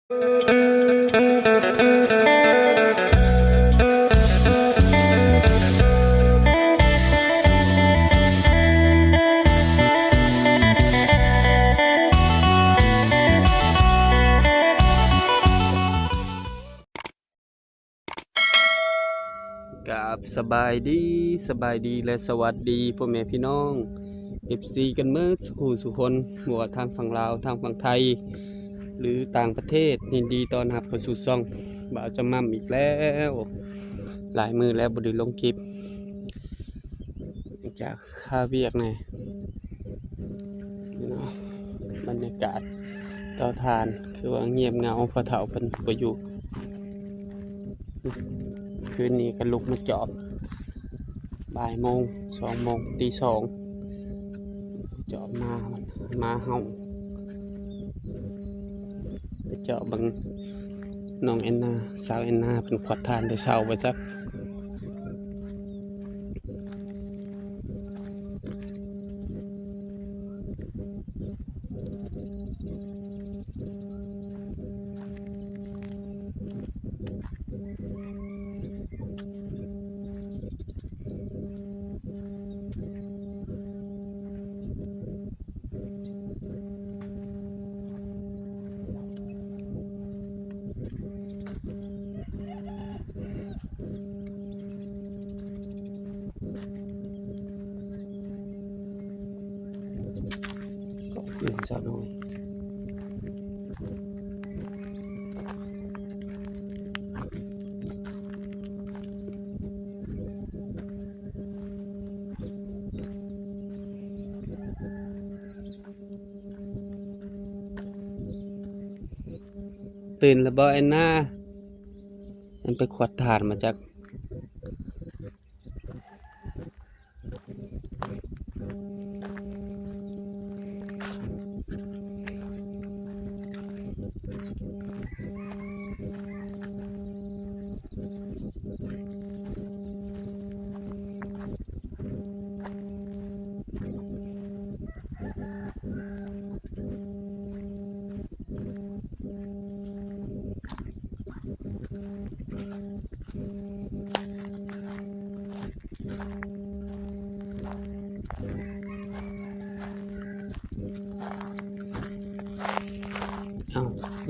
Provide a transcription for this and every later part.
กับสบายดีและสวัสดีพ่อแม่พี่น้อง FC กันเมื่อสุคนบัวทางฝั่งลาวทางฝั่งไทยหรือต่างประเทศยินดีต้อนรับเข้าสู่ช่องบ่าวจำมั่มอีกแล้วหลายมือแล้วบ่ได้ลงคลิปจากค่าเวียกไงเนาะบรรยากาศเตาถ่านคือว่าเงียบเงาพอเฒ่าเป็นบ่อยู่คืนนี้ก็ลุกมาจอบบ่ายโมง2 โมงตี 2จอบมาเฮาไปเจาะบังน้องแอนนาสาวแอนนาเป็นขวดทานแต่เช้าไปซักฝืนสาวน้อยตื่นแล้วบ่แอนนามันไปขวดทานมาจาก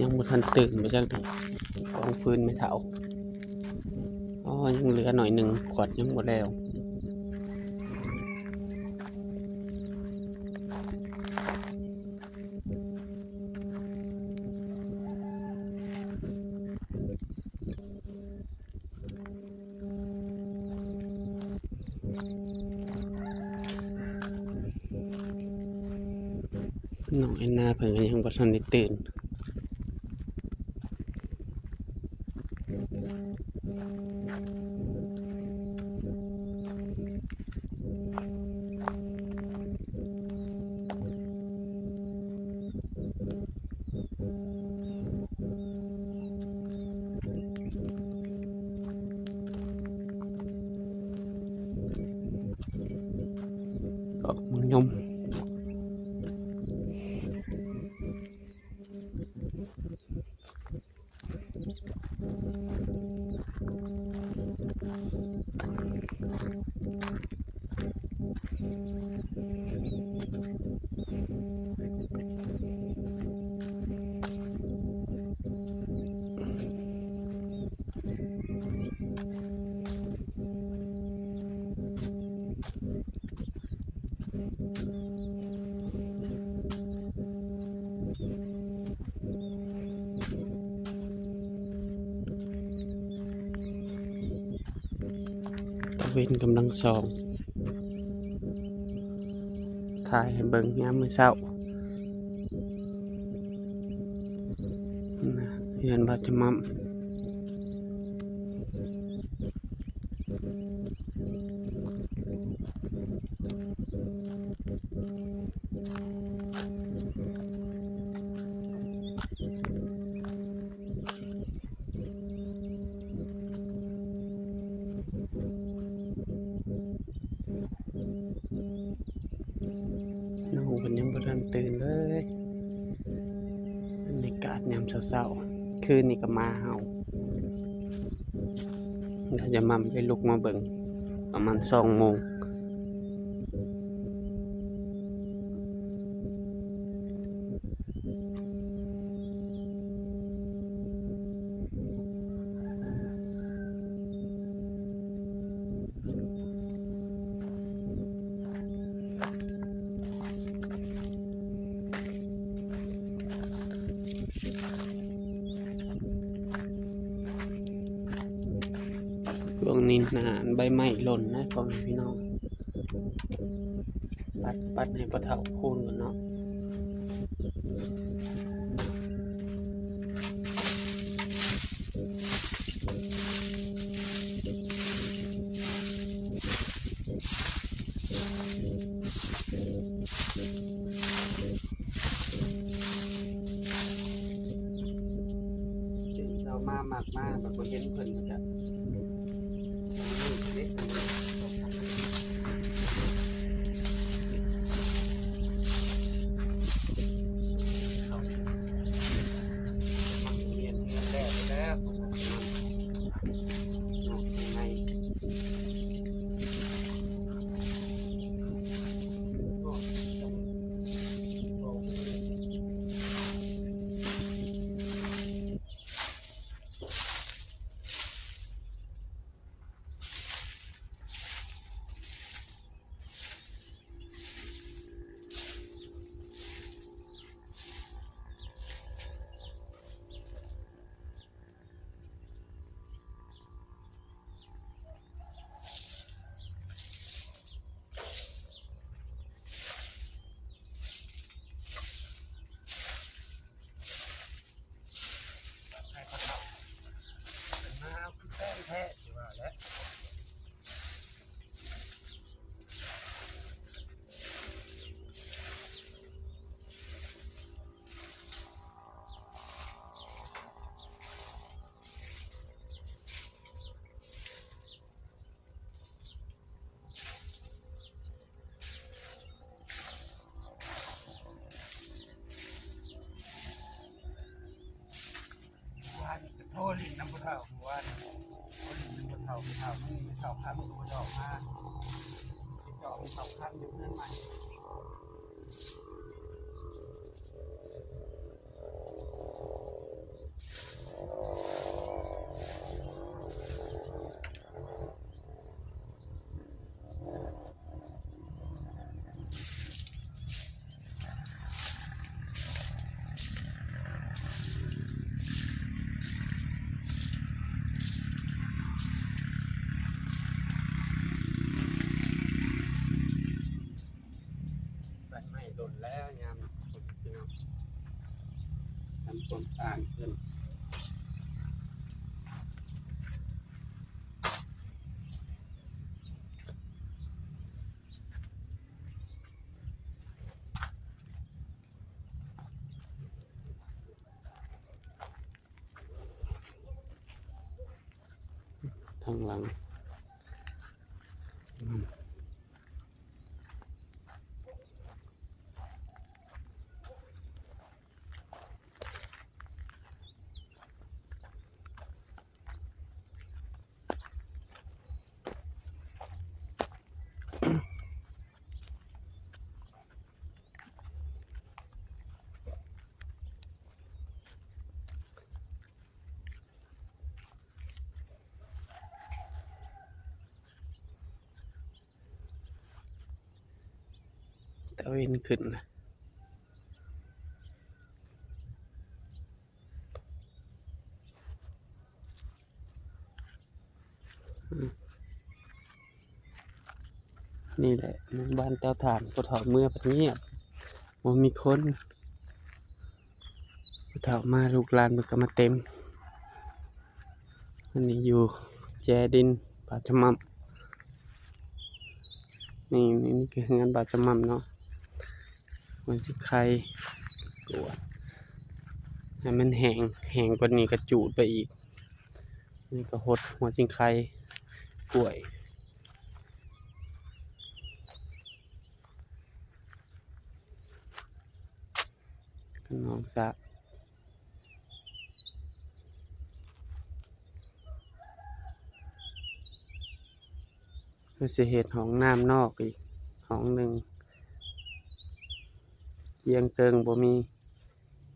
ยังบ่ทันตื่นมาจากกองฟืนไม่เฒ่ายังเหลือหน่อยหนึ่งขวดยังหมดแล้วน้องแอนนาเพิ่นก็ยังบ่ทันได้ตื่นก็มึงยมเว้นกำลังส่องถ่ายให้เบิ่งยามมื้อเช้าเฮือนบ่าวจำมั่มน้องเพิ่นยังบ่ทันตื่นเลยบรรยากาศยามเช้าๆ คืนนี่ก็มาเฮาถ้าจะมั่มได้ลุกมาเบิ่งประมาณ2 โมงช่วงนี้หนาใบไม้หล่นนะพ่อแม่พี่น้องปัดให้ปะเถาคูนกันเนาะเรามามากมากแบบบ่เห็นเพิ่นก็จะแท้ๆว่าแล้วว่าจะโทษลิ้นน้ำปลาเท่าว่าโทษลิ้นน้ำปลาเท่าไม่เท่าไม่เท่าข้างมันก็ดอกมาเจาะเท่าข้างอยู่นั่นใหม่ใบไม้หล่นแล้วยามพี่น้องทำความสะอาดขึ้นทางหลังตะเวนขึ้นนะนี่แหละหมู่บ้านเตาถ่านปะเถาเมื่อปัดเงียบบ่มีคนปะเถามาลูกหลานมันก็มาเต็มอันนี้อยู่แจดินป่าชะมั่มนี่คืองานป่าชะมั่มเนาะมันสิใครกลัวให้มันแห้งกว่านี้ก็จูดไปอีกนี่ก็หดหัวจิงไข่กล้วยน้องสะ มันสิเฮ็ดห้องน้ำนอกอีกห้องหนึ่งเตียงเกิงบ่มี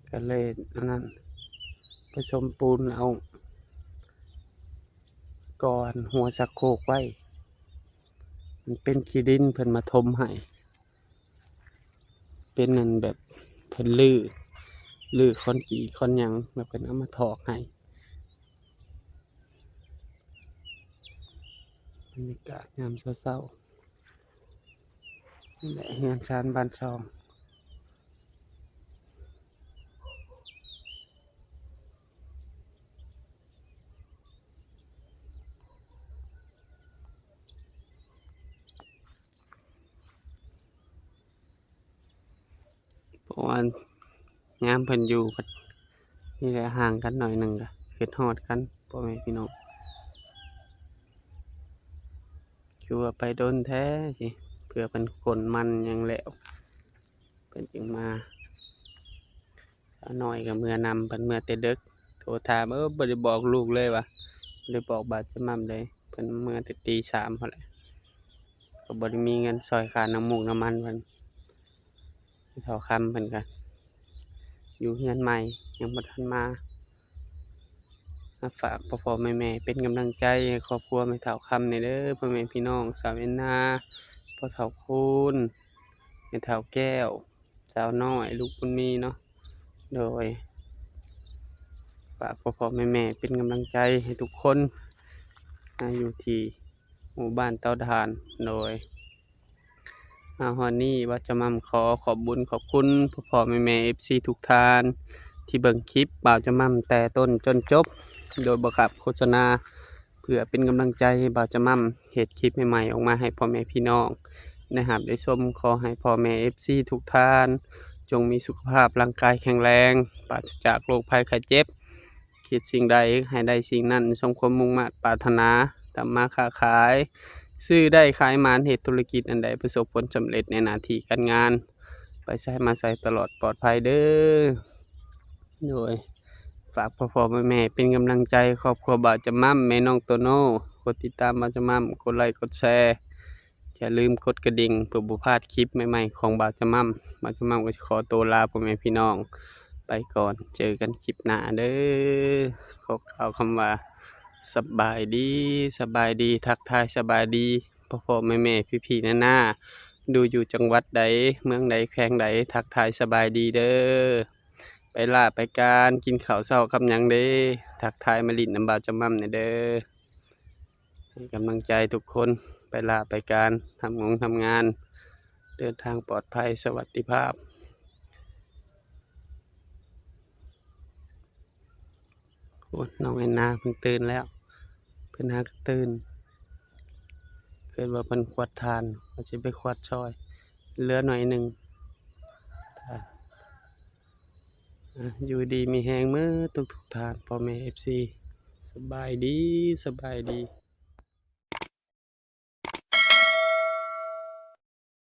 ก็เลยอันนั้นผสมปูนเอาก่อนหัวชักโครกไว้มันเป็นขี้ดินเพิ่นมาถมให้เป็นนั่นแบบเพิ่นลื้อคอนกรีตคอนหยังแล้วเพิ่นเอามาถอกให้บรรยากาศยามเช้าๆนี่แหละเฮือนชานบ้านช่องเพราะว่ายามเพิ่นอยู่ก็นี่แหละห่างกันหน่อยหนึ่งก็คิดฮอดกันพ่อแม่พี่น้องคือว่าไปโดนแท้สิเพื่อเพิ่นกลมันหยังแล้วเพิ่นจึงมาสาวน้อยก็เมื่อนำเพิ่นเมื่อแต่ดึกโทรถามบ่ได้บอกลูกเลยว่าบ่ได้บอกบาดจะม่ำเลยเพิ่นเมื่อแต่ตี 3พู้นแหละก็บ่ได้มีเงินช่วยค่าน้ำมูกน้ำมันเพิ่นผู้เฒ่าคำเพิ่นก็อยู่เรือนใหม่ยังบ่ทันมาฝากพ่อๆแม่ๆเป็นกำลังใจให้ครอบครัวแม่เฒ่าคำนี่เด้อพ่อแม่พี่น้องสาวแอนนาพ่อเฒ่าคูณแม่เฒ่าแก้วสาวน้อยลูกบุญมีเนาะโดยฝากพ่อๆแม่ๆเป็นกำลังใจให้ทุกคนอยู่ที่หมู่บ้านเตาถ่านโดยมาฮอดนี้ว่าจะมาขอบบุญขอบคุณพ่อๆแม่ๆ FC ทุกท่านที่เบิ่งคลิปบ่าวจะมั่มแต่ต้นจนจบโดยบ่ขับโฆษณาเพื่อเป็นกำลังใจให้บ่าวจะมั่มเฮ็ดคลิปใหม่ๆออกมาให้พ่อแม่พี่น้องได้รับได้ชมขอให้พ่อแม่ FC ทุกท่านจงมีสุขภาพร่างกายแข็งแรงปราศจากโรคภัยไข้เจ็บคิดสิ่งใดให้ได้สิ่งนั้นสมความมุ่งมั่นปรารถนาทำมาค้าขายซื้อได้ขายหมานเฮ็ดธุรกิจอันใดประสบผลสำเร็จในหน้าที่การงานไปใช้มาใช้ตลอดปลอดภัยเด้อโดยฝากพ่อๆแม่ๆเป็นกำลังใจครอบครัวบ่าวจะมั่มแม่น้องโตโน่กดติดตามบ่าวจะมั่มกดไลค์กดแชร์อย่าลืมกดกระดิ่งเพื่อบ่พลาดคลิปใหม่ๆของบ่าวจะมั่มบ่าวจะมั่มก็ขอตัวลาพ่อแม่พี่น้องไปก่อนเจอกันคลิปหน้าเด้อขอกล่าวคำว่าสบายดีทักทายสบายดีพ่อๆแม่ๆพี่ๆน้าๆดูอยู่จังหวัดใดเมืองใดแขวงใดทักทายสบายดีเด้อไปล่าไปการกินข้าวเช้ากับหยังเด้ทักทายมาลิ้นน้ำบ่าวจะมั่มเด้อให้กำลังใจทุกคนไปล่าไปการทำงานเดินทางปลอดภัยสวัสดิภาพโอ้น้องแอนนาเพิ่งตื่นแล้วเพิ่นหากตื่นเกิดว่าเพิ่นขวดทานว่าสิไปขวดช่อยเหลือหน่อยหนึ่งอยู่ดีมีแฮงมื้อทุกๆท่านพ่อแม่ FC สบายดี